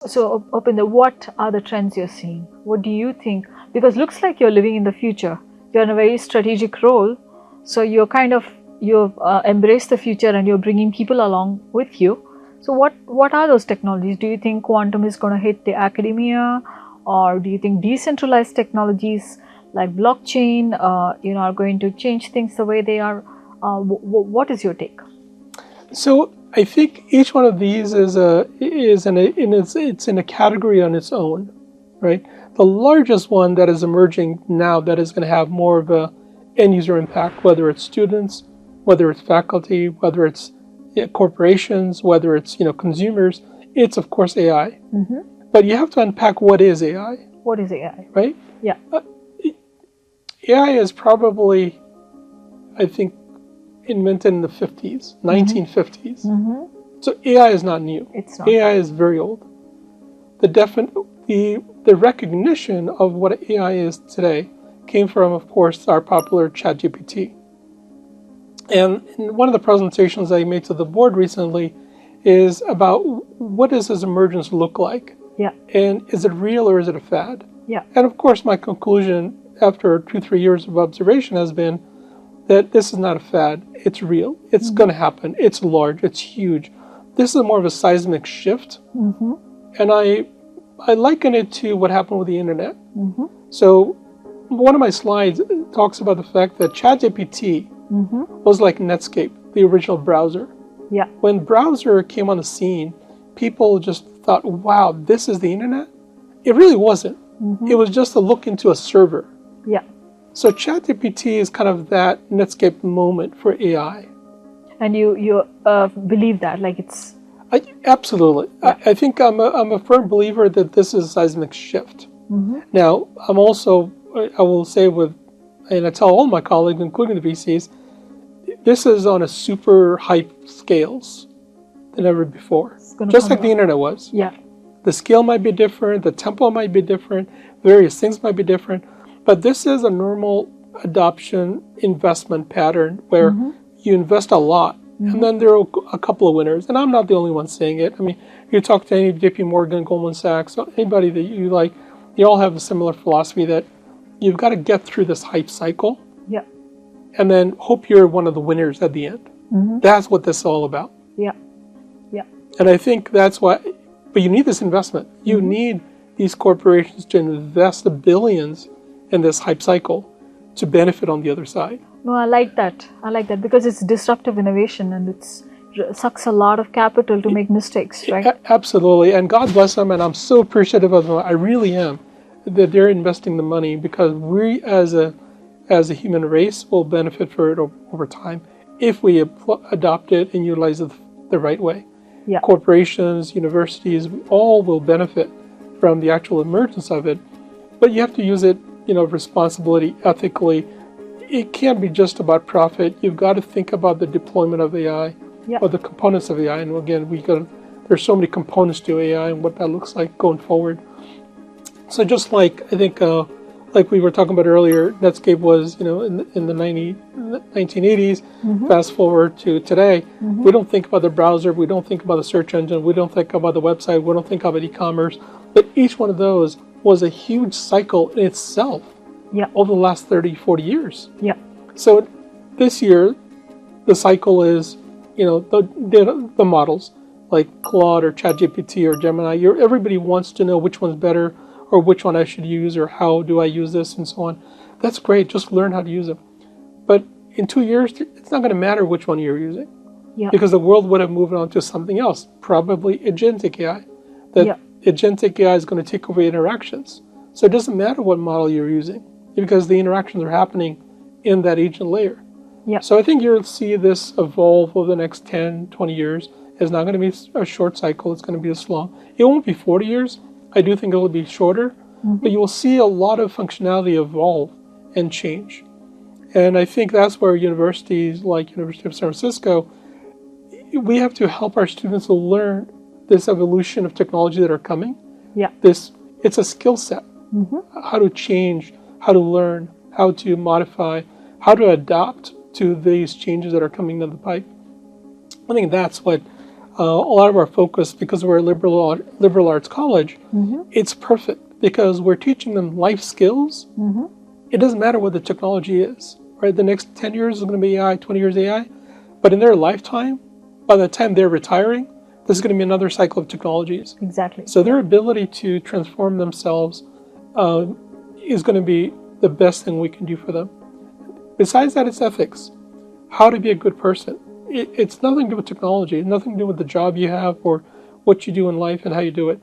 So, Opinder, what are the trends you're seeing? What do you think? Because looks like you're living in the future. You're in a very strategic role. So you've embraced the future and you're bringing people along with you. So what are those technologies? Do you think quantum is going to hit the academia, or do you think decentralized technologies like blockchain, are going to change things the way they are? What is your take? So I think each one of these is in a category on its own, right? The largest one that is emerging now that is going to have more of a end user impact, whether it's students, whether it's faculty, whether it's corporations, whether it's consumers, it's of course AI. Mm-hmm. But you have to unpack what is AI. What is AI? Right? Yeah. AI is probably, I think, invented in the 50s, 1950s. Mm-hmm. So AI is not new. It's not. AI is very old. The recognition of what AI is today came from, of course, our popular ChatGPT. And in one of the presentations I made to the board recently is about what does this emergence look like? Yeah. And is it real or is it a fad? Yeah. And of course, my conclusion after 2-3 years of observation has been that this is not a fad. It's real. It's going to happen. It's large. It's huge. This is more of a seismic shift. Mm-hmm. And I liken it to what happened with the internet. Mm-hmm. So one of my slides talks about the fact that ChatGPT was like Netscape, the original browser. Yeah. When browser came on the scene, people just thought, wow, this is the internet? It really wasn't. It was just a look into a server. Yeah. So ChatGPT is kind of that Netscape moment for AI. And you believe that, like it's... Absolutely. Yeah. I think I'm a firm believer that this is a seismic shift. Now, I will say and I tell all my colleagues, including the VCs, this is on a super hype scales than ever before. Just like the internet was. Yeah. The scale might be different, the tempo might be different, various things might be different, but this is a normal adoption investment pattern where you invest a lot, and then there are a couple of winners. And I'm not the only one saying it. I mean, you talk to any JP Morgan, Goldman Sachs, anybody that you like, they all have a similar philosophy that you've got to get through this hype cycle. Yeah. And then hope you're one of the winners at the end. That's what this is all about. Yeah. Yeah. And I think that's why, but you need this investment. You need these corporations to invest the billions in this hype cycle to benefit on the other side. No, I like that. Because it's disruptive innovation and it sucks a lot of capital to make mistakes, right? Absolutely. And God bless them. And I'm so appreciative of them. I really am, that they're investing the money, because we as a human race will benefit for it over time if we adopt it and utilize it the right way. Yeah. Corporations, universities, all will benefit from the actual emergence of it. But you have to use it, responsibility, ethically. It can't be just about profit. You've got to think about the deployment of AI, or the components of AI. And again, there's so many components to AI and what that looks like going forward. So just like, I think, like we were talking about earlier, Netscape was, in the 1980s. Fast forward to today, we don't think about the browser, we don't think about the search engine, we don't think about the website, we don't think about e-commerce. But each one of those was a huge cycle in itself over the last 30, 40 years. Yeah. So this year, the cycle is, the models like Claude or ChatGPT or Gemini. Everybody wants to know which one's better, or which one I should use, or how do I use this, and so on. That's great. Just learn how to use them. But in 2 years, it's not going to matter which one you're using, because the world would have moved on to something else, probably agentic AI. Agentic AI is going to take over interactions. So it doesn't matter what model you're using, because the interactions are happening in that agent layer. Yeah. So I think you'll see this evolve over the next 10, 20 years. It's not going to be a short cycle. It's going to be this long. It won't be 40 years. I do think it will be shorter, but you will see a lot of functionality evolve and change. And I think that's where universities like University of San Francisco, we have to help our students to learn this evolution of technology that are coming. Yeah. It's a skill set. How to change, how to learn, how to modify, how to adapt to these changes that are coming down the pipe. I think that's what a lot of our focus, because we're a liberal arts college, it's perfect because we're teaching them life skills. It doesn't matter what the technology is, right? The next 10 years is going to be AI, 20 years AI, but in their lifetime, by the time they're retiring, this is going to be another cycle of technologies. Exactly. So their ability to transform themselves is going to be the best thing we can do for them. Besides that, it's ethics. How to be a good person. It's nothing to do with technology, nothing to do with the job you have or what you do in life and how you do it.